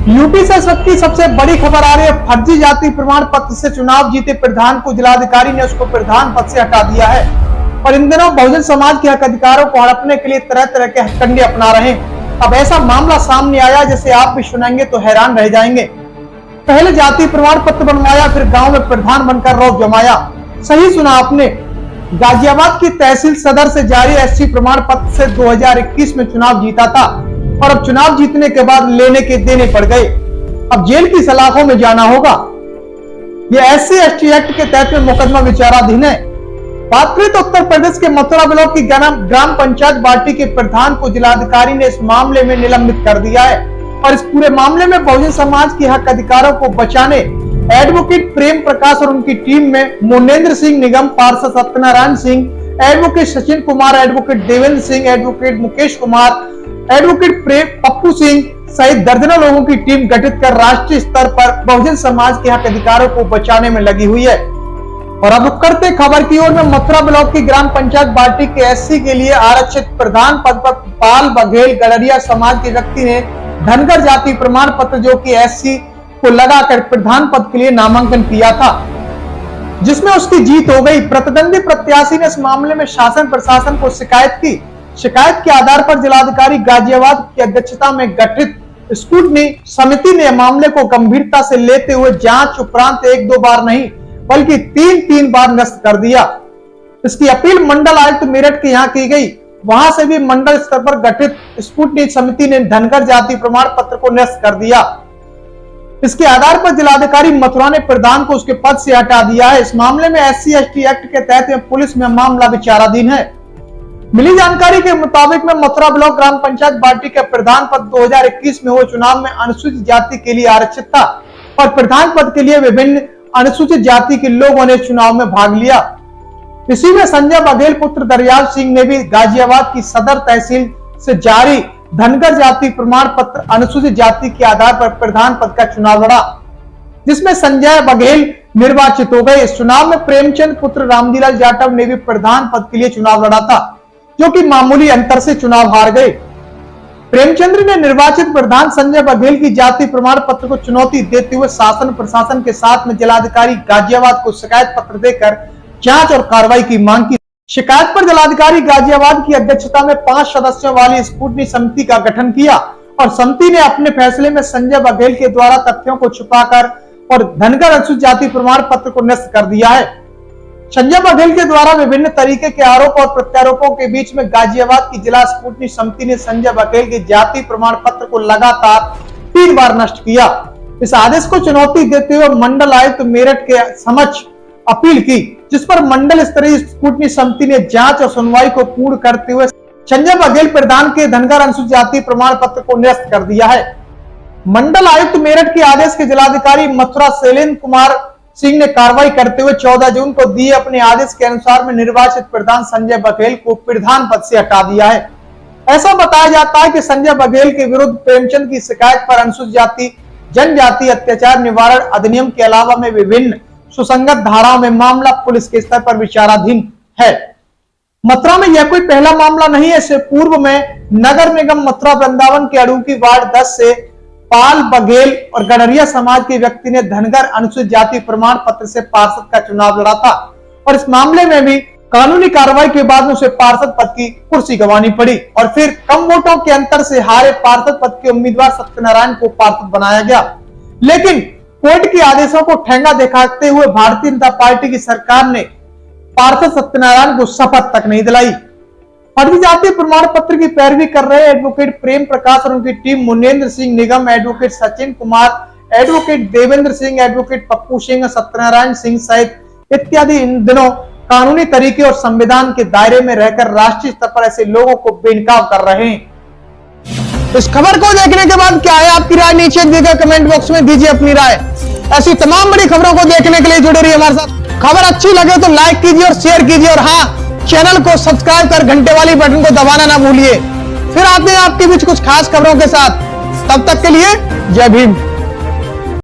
UP से इस वक्त की सबसे बड़ी खबर आ रही है। फर्जी जाति प्रमाण पत्र से चुनाव जीते प्रधान को जिलाधिकारी ने उसको प्रधान पद से हटा दिया है और इन दिनों बहुजन समाज के हक अधिकारों को हड़पने के लिए तरह तरह के हथकंडे अपना रहे हैं। अब ऐसा मामला सामने आया जिसे आप भी सुनेंगे तो हैरान रह जाएंगे। पहले जाति प्रमाण पत्र बनवाया, फिर गांव में प्रधान बनकर रौब जमाया। सही सुना आपने, गाजियाबाद की तहसील सदर से जारी एससी प्रमाण पत्र से 2021 में चुनाव जीता था और अब चुनाव जीतने के बाद लेने के देने पड़ गए। अब जेल की सलाखों में जाना होगा। यह SC/ST एक्ट के तहत में मुकदमा विचाराधीन है। बात करें तो उत्तर प्रदेश के मथुरा ब्लॉक की ग्राम पंचायत बाटी के प्रधान को जिलाधिकारी ने इस मामले में निलंबित कर दिया है और इस पूरे मामले में बहुजन समाज के हक अधिकारों को बचाने एडवोकेट प्रेम प्रकाश और उनकी टीम में मोनेन्द्र सिंह निगम, पार्षद Satyanarayan Singh, advocate Sachin Kumar, advocate Devendra Singh, advocate Mukesh Kumar, advocate Prem Pappu Singh सहित दर्जनों लोगों की टीम गठित कर राष्ट्रीय स्तर पर बहुजन समाज के हक अधिकारों को बचाने में लगी हुई है। और अब करते खबर की ओर में मथुरा ब्लॉक की ग्राम पंचायत बाटी के SC के लिए आरक्षित प्रधान पद पर पाल बघेल गडरिया समाज के व्यक्ति ने धनगर जाति प्रमाण पत्र जो कि SC को लगाकर प्रधान पद के लिए नामांकन किया था, जिसमें उसकी जीत हो गई। प्रतिद्वंदी प्रत्याशी ने इस मामले में शासन प्रशासन को शिकायत की। शिकायत के आधार पर जिलाधिकारी गाजियाबाद की अध्यक्षता में गठित स्क्रूटनी समिति ने मामले को गंभीरता से लेते हुए जांच उपरांत 1-2 बार नहीं बल्कि 3-3 बार निरस्त कर दिया। इसकी अपील मंडल आयुक्त मेरठ के यहाँ की गई। वहां से भी मंडल स्तर पर गठित स्क्रूटनी समिति ने धनगर जाति प्रमाण पत्र को निरस्त कर दिया। इसके आधार पर जिलाधिकारी मथुरा ने प्रधान को उसके पद से हटा दिया है। इस मामले में SC/ST एक्ट के तहत में पुलिस में मामला विचाराधीन है। मिली जानकारी के मुताबिक में मथुरा ब्लॉक ग्राम पंचायत बाटी के प्रधान पद 2021 में हुए चुनाव में अनुसूचित जाति के लिए आरक्षित था और प्रधान पद के लिए विभिन्न अनुसूचित जाति के लोगों ने चुनाव में भाग लिया। इसी में संजय बघेल पुत्र दरियाल सिंह ने भी गाजियाबाद की सदर तहसील से जारी धनगर जाति प्रमाण पत्र अनुसूचित जाति के आधार पर प्रधान पद का चुनाव लड़ा, जिसमें संजय बघेल निर्वाचित हो गए। इस चुनाव में प्रेमचंद पुत्र रामजीलाल जाटव ने भी प्रधान पद के लिए चुनाव लड़ा था, जो कि मामूली अंतर से चुनाव हार गए। प्रेमचंद्र ने निर्वाचित प्रधान संजय बघेल की जाति प्रमाण पत्र को चुनौती देते हुए शासन प्रशासन के साथ में जिलाधिकारी गाजियाबाद को शिकायत पत्र देकर जांच और कार्रवाई की मांग की। शिकायत पर जिलाधिकारी गाजियाबाद की अध्यक्षता में 5 सदस्यों वाली स्क्रूटनी समिति का गठन किया और समिति ने अपने फैसले में संजय बघेल के द्वारा तथ्यों को छुपाकर और धनगर अनुसूचित जाति प्रमाण पत्र को निरस्त कर दिया है। संजय बघेल के द्वारा विभिन्न तरीके के आरोप और प्रत्यारोपों के बीच में गाजियाबाद की जिला स्क्रूटनी समिति ने संजय बघेल के जाति प्रमाण पत्र को लगातार 3 बार नष्ट किया। इस आदेश को चुनौती देते हुए मंडल आयुक्त मेरठ के समक्ष अपील की, जिस पर मंडल स्तरीय स्क्रूटनी समिति ने जांच और सुनवाई को पूर्ण करते हुए संजय बघेल प्रधान के धनगर अनुसूचित जाति प्रमाण पत्र को निरस्त कर दिया है। मंडल आयुक्त मेरठ के आदेश के जिलाधिकारी मथुरा शैलेंद्र कुमार सिंह ने कार्रवाई करते हुए 14 जून को दिए अपने आदेश के अनुसार में निर्वाचित प्रधान संजय बघेल को प्रधान पद से हटा दिया है। ऐसा बताया जाता है कि संजय बघेल के विरुद्ध प्रेमचंद की शिकायत पर अनुसूचित जाति जनजाति अत्याचार निवारण अधिनियम के अलावा में विभिन्न सुसंगत धाराओं में मामला पुलिस के स्तर पर विचाराधीन है। मथुरा में यह कोई पहला मामला नहीं है। इससे पूर्व में नगर निगम मथुरा वृंदावन के अड़ूकी वार्ड 10 से पाल बघेल और गडरिया समाज के व्यक्ति ने धनगर अनुसूचित जाति प्रमाण पत्र से पार्षद का चुनाव लड़ा था और इस मामले में भी कानूनी कार्रवाई के बाद उसे पार्षद पद की कुर्सी गंवानी पड़ी और फिर कम वोटों के अंतर से हारे पार्षद पद के उम्मीदवार सत्यनारायण को पार्षद बनाया गया। लेकिन कोर्ट के आदेशों को ठेंगा दिखाते हुए भारतीय जनता पार्टी की सरकार ने पार्षद सत्यनारायण को शपथ तक नहीं दिलाई। फर्जी जाति प्रमाण पत्र की पैरवी कर रहे एडवोकेट प्रेम प्रकाश और उनकी team Monendra Singh Nigam, advocate Sachin Kumar, advocate Devendra Singh, advocate Pappu Singh, Satyanarayan Singh सहित इत्यादि इन दिनों कानूनी तरीके और संविधान के दायरे में रहकर राष्ट्रीय स्तर पर ऐसे लोगों को बेनकाब कर रहे हैं। इस खबर को देखने के बाद क्या है आपकी राय, नीचे दिए गए कमेंट बॉक्स में दीजिए अपनी राय। ऐसी तमाम बड़ी खबरों को देखने के लिए जुड़े रहिए हमारे साथ। खबर अच्छी लगे तो लाइक कीजिए और शेयर कीजिए और हाँ, चैनल को सब्सक्राइब कर घंटे वाली बटन को दबाना ना भूलिए। फिर आते हैं आपके बीच कुछ खास खबरों के साथ। तब तक के लिए जय भीम।